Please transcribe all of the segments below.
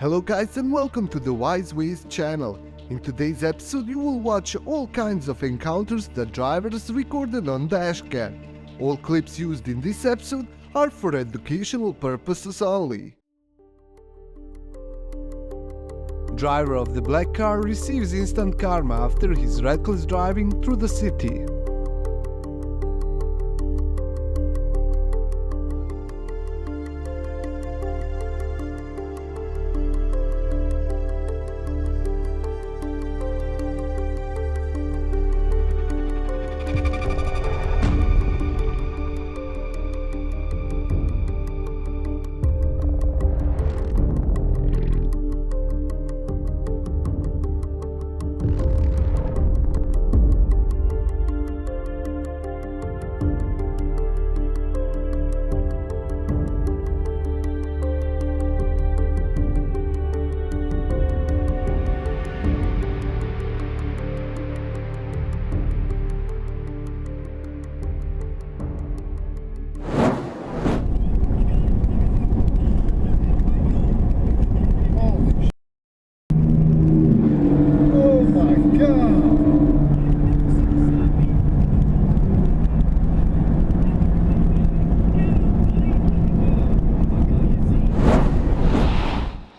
Hello guys and welcome to the Wise Ways channel. In today's episode you will watch all kinds of encounters that drivers recorded on dashcam. All clips used in this episode are for educational purposes only. Driver of the black car receives instant karma after his reckless driving through the city.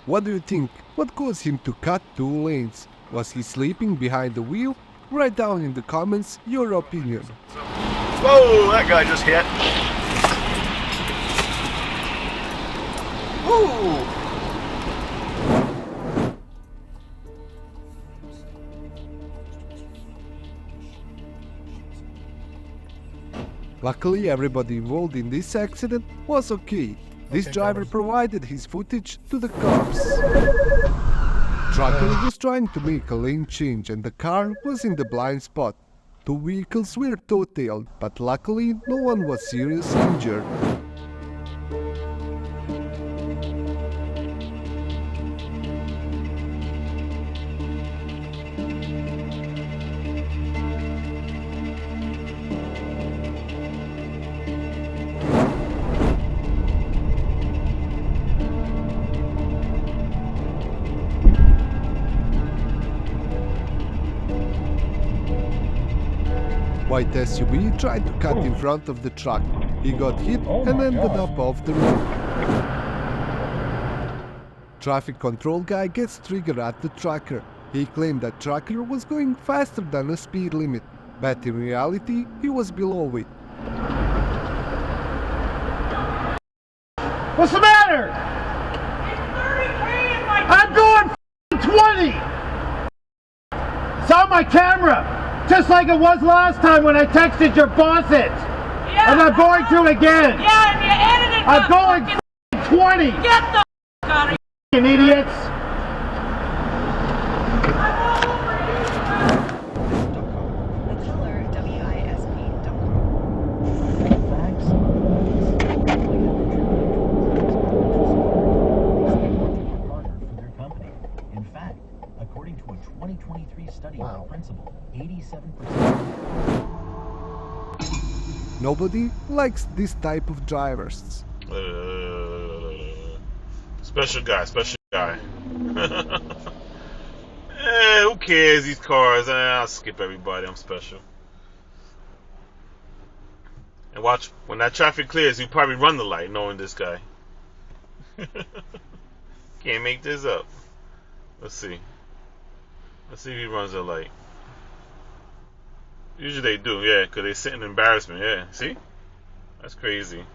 What do you think? What caused him to cut two lanes? Was he sleeping behind the wheel? Write down in the comments your opinion. Whoa, that guy just hit. Ooh. Luckily, everybody involved in this accident was okay. This driver provided his footage to the cops. Trucker was trying to make a lane change and the car was in the blind spot. Two vehicles were totaled, but luckily no one was seriously injured. White SUV tried to cut in front of the truck. He got hit and ended up off the road. Traffic control guy gets triggered at the trucker. He claimed that trucker was going faster than the speed limit, but in reality he was below it. What's the matter? I'm going 20! It's on my camera! Just like it was last time when I texted your boss it. Yeah, and I'm going to again. Yeah, and you edited I'm going 20. Get the out of You idiots. The color WISP.com. For their company. In fact, according to a 2023 study by Principal, 87%. Nobody likes this type of drivers. Special guy. Who cares, these cars? I'll skip everybody, I'm special. And watch, when that traffic clears, you probably run the light knowing this guy. Can't make this up. Let's see if he runs the light. Usually they do, yeah, because they sit in embarrassment, yeah. See? That's crazy.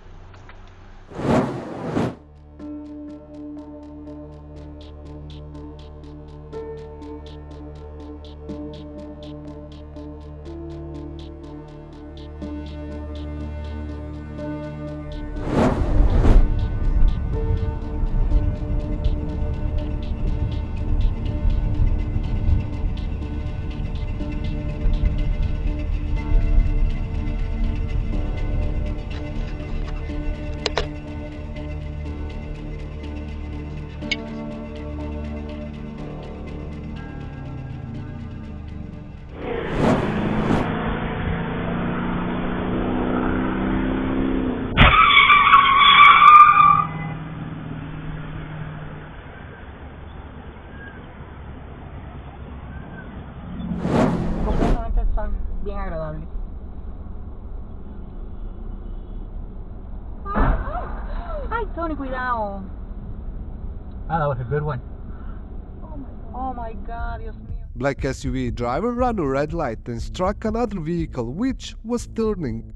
Ay, Tony, cuidado. Ah, that was a good one. Oh my God, Dios mío. Black SUV driver ran a red light and struck another vehicle which was turning.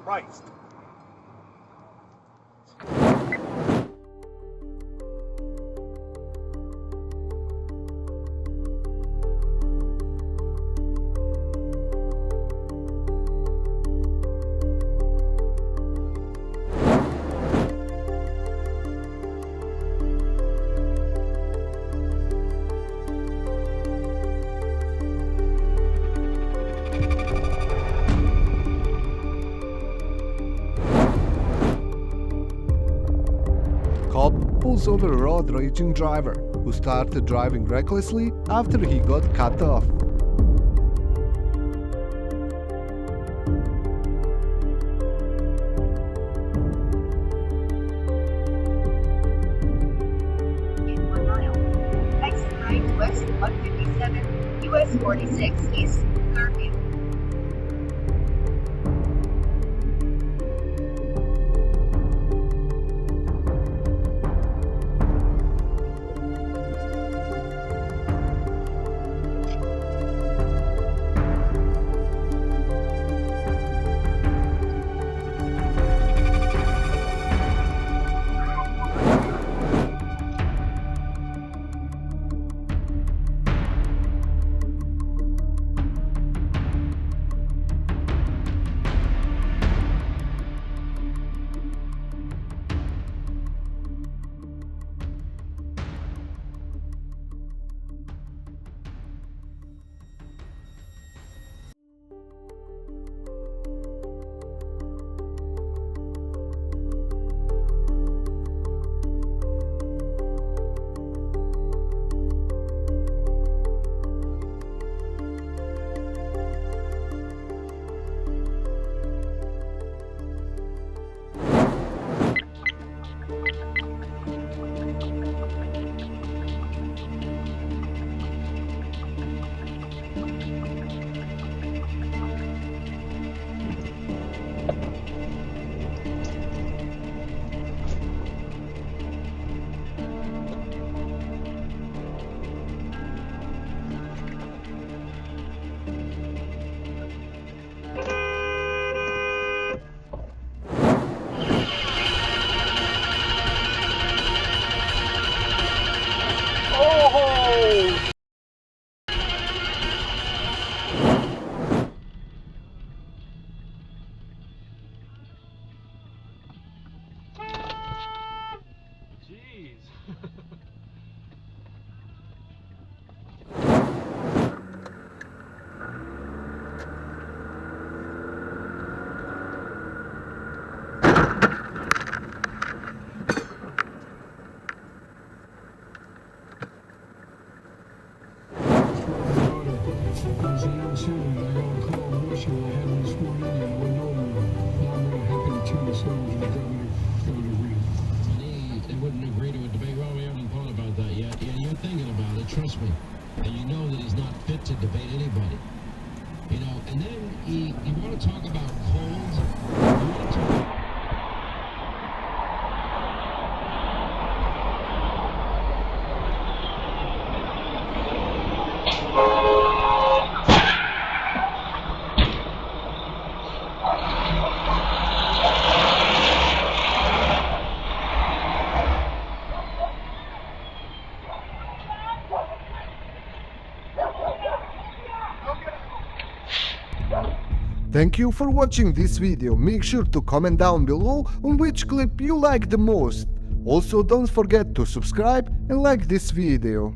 Right. Cop pulls over a road raging driver who started driving recklessly after he got cut off. In 1 mile. Exit right west 157, US 46 East, Garfield. Trust me. And you know that he's not fit to debate anybody. You know, and then you want to talk about cold. You want to talk. Thank you for watching this video. Make sure to comment down below on which clip you like the most. Also, don't forget to subscribe and like this video.